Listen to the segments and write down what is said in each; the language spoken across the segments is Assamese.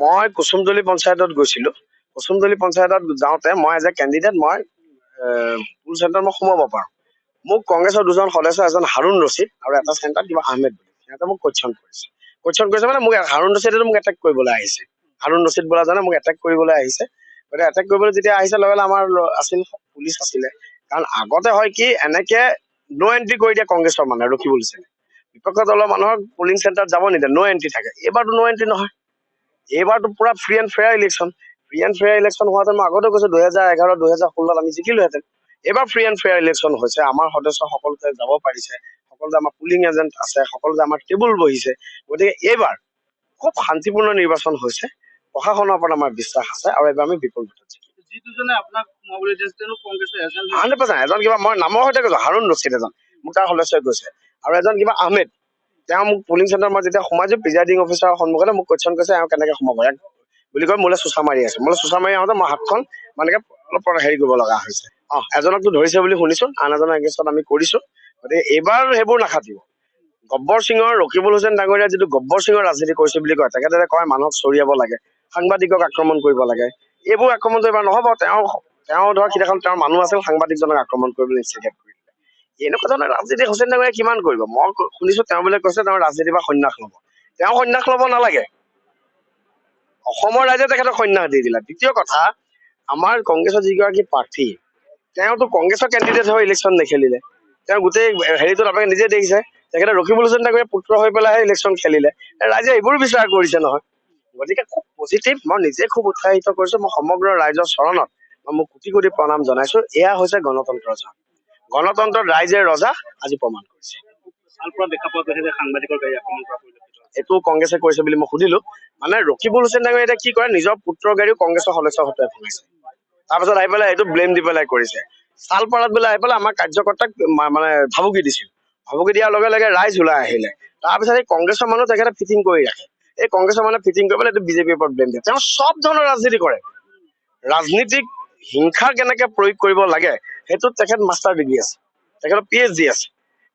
মই কুসুমতলী পঞ্চায়তত গৈছিলো। কুসুমতলী পঞ্চায়তত যাওঁতে মই এজ এ কেণ্ডিডেট মই পুল চেণ্টাৰত মই সোমাব পাৰো। মোক কংগ্ৰেছৰ দুজন সদস্য, এজন হাৰুণ ৰছিদ আৰু এটা চেণ্টাৰত কিবা আহমেদ বুলি, সিহঁতে মোক কোৱেশ্যন কৰিছে মানে মোক হাৰুণ ৰছিদে মোক এটেক কৰিবলৈ আহিছে। হাৰুণ ৰছিদ বোলা জনে মোক এটেক কৰিবলৈ আহিছে। গতিকে এটেক কৰিবলৈ যেতিয়া আহিছে লগে লগে আমাৰ আছিল পুলিচ আছিলে। কাৰণ আগতে হয় কি এনেকে নো এণ্ট্ৰি কৰি দিয়ে কংগ্ৰেছৰ মানুহে ৰখিব লৈছে। বিপক্ষ দলৰ মানুহক পুলিং চেণ্টাৰত যাব নিদিয়ে, নো এণ্ট্ৰি থাকে। এইবাৰতো নো এণ্ট্ৰি নহয়, এইবাৰতো পুৰা free and fair election. Free and fair election হোৱাতে মই আগতে কৈছো 2011 2016 আমি জিকিলোহেঁতেন। এইবাৰ ফ্ৰী এণ্ড ফেয়াৰ ইলেকশ্যন হৈছে, আমাৰ সদস্য সকলোতে যাব পাৰিছে, সকলোতে আমাৰ পুলিং এজেণ্ট আছে, সকলোতে আমাৰ টেবুল বহিছে। গতিকে এইবাৰ খুব শান্তিপূৰ্ণ নিৰ্বাচন হৈছে, প্ৰশাসনৰ ওপৰত আমাৰ বিশ্বাস আছে আৰু এইবাৰ আমি বিপুল ভোটত জিকিম। 100%। এজন কিবা মই নামৰ সৈতে কৈছো হাৰুণ ৰছিদ, এজন মোক তাৰ সদস্যই কৈছে, আৰু এজন কিবা আহমেদ। তেওঁ মোক পুলিং চেণ্টাৰ মই যেতিয়া সোমাইছো, প্ৰিজাইডিং অফিচাৰৰ সন্মুখতে মোক কোৱেশ্যন কৰিছে এওঁ কেনেকে সোমাব বুলি কৈ মোলৈ চোচা মাৰি আছে। মোলৈ চোচা মাৰি আহোঁতে মই হাতখন মানে অলপ হেৰি কৰিব লগা হৈছে। এজনকতো ধৰিছে বুলি শুনিছো, আন এজনৰ এগেইনষ্টত আমি কৰিছো। গতিকে এইবাৰ সেইবোৰ নাখাটিব। গব্বৰ সিঙৰ, ৰকিবুল হুছেইন ডাঙৰীয়া যিটো গব্বৰ সিঙৰ ৰাজনীতি কৰিছে বুলি কয়, তেখেতে কয় মানুহক চৰিয়াব লাগে, সাংবাদিকক আক্ৰমণ কৰিব লাগে। এইবোৰ আক্ৰমণটো এইবাৰ নহব। তেওঁ ধৰক সিদিনাখন তেওঁৰ মানুহ আছিল, সাংবাদিকজনক আক্ৰমণ কৰিবলৈ ইনষ্টিগেট কৰি দিলে। এনেকুৱা ধৰণৰ ৰাজনীতি হুছেইন ডাঙৰীয়াই কিমান কৰিব? মই শুনিছো তেওঁ বোলে কৈছে তেওঁ ৰাজনীতিৰ পৰা সন্ন্যাস ল'ব। তেওঁ সন্ন্যাস ল'ব নালাগে, অসমৰ ৰাইজে তেখেতক সন্ন্যাস দি দিলে। দ্বিতীয় কথা, আমাৰ কংগ্ৰেছৰ যিগৰাকী প্ৰাৰ্থী, তেওঁতো কংগ্ৰেছৰ কেণ্ডিডেট হৈ ইলেকশ্যন নেখেলিলে। তেওঁ গোটেই হেৰিটোত আপোনালোকে নিজে দেখিছে, তেখেতে ৰকিবুল হুছেইন ডাঙৰীয়াৰ পুত্ৰ হৈ পেলাইহে ইলেকশ্যন খেলিলে। ৰাইজে এইবোৰ বিচাৰ কৰিছে নহয়। গতিকে খুব পজিটিভ, মই নিজে খুব উৎসাহিত কৰিছো। মই সমগ্ৰ ৰাইজৰ চৰণত মই কোটি কোটি প্ৰণাম জনাইছো। এয়া হৈছে গণতন্ত্ৰৰ জয়। গণতন্ত্ৰত ৰাইজে ৰজা আজি প্ৰমাণ কৰিছে। এইটো কংগ্ৰেছে কৰিছে বুলি মই সুধিলো। মানে ৰকিবুল হুছেইন ডাঙৰীয়াই এতিয়া কি কৰে, নিজৰ পুত্ৰৰ গাড়ীও কংগ্ৰেছৰ সদস্যৰ হতুৱাই ভঙাইছে। তাৰপিছত আহি পেলাই এইটো ব্লেম দি পেলাই কৰিছে। চালপাৰাত বোলে আহি পেলাই আমাৰ কাৰ্যকৰ্তাক মানে ভাবুকি দিছিল। ভাবুকি দিয়াৰ লগে লগে ৰাইজ ওলাই আহিলে। তাৰপিছত এই কংগ্ৰেছৰ মানুহ তেখেতে ফিটিং কৰি ৰাখে। এই কংগ্ৰেছৰ মানুহে ফিটিং কৰি পেলাই এইটো বিজেপিৰ ওপৰত ব্লেম দিয়ে। তেওঁ চব ধৰণৰ ৰাজনীতি কৰে। ৰাজনীতিক হিংসা কেনেকে প্ৰয়োগ কৰিব লাগে সেইটোত তেখেত মাষ্টাৰ ডিগ্ৰী আছে, তেখেতৰ PhD আছে।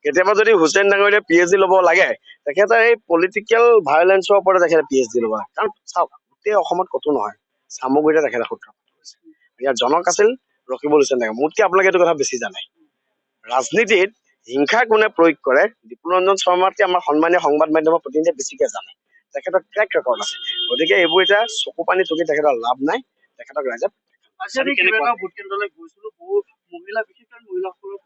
কেতিয়াবা যদি হুছেইন ডাঙৰীয়াই PhD ল'ব লাগে, তেখেতে এই পলিটিকেল ভায়োলেন্সৰ ওপৰত তেখেতে PhD ল'ব লাগে। কাৰণ চাওক, গোটেই অসমত ক'তো নহয়, চামগুৰিতে তেখেতে সূত্ৰপাত কৰিছে। ইয়াৰ জনক আছিল ৰকিবুল হুছেইন ডাঙৰীয়া। মোতকে আপোনালোকে এইটো কথা বেছি জানে। ৰাজনীতিত হিংসা কোনে প্ৰয়োগ কৰে, বিপুৰঞ্জন শৰ্মাতকে আমাৰ সন্মানীয় সংবাদ মাধ্যমৰ প্ৰতিনিধিয়ে বেছিকে জানে। তেখেতৰ ট্ৰেক ৰেকৰ্ড আছে। গতিকে এইবোৰ এতিয়া চকু পানী টুকি তেখেতৰ লাভ নাই। তেখেতক ৰাইজে ভোট কেন্দ্ৰলৈ গৈছিলো, বহু মহিলা, বিশেষকৈ মহিলাসকলক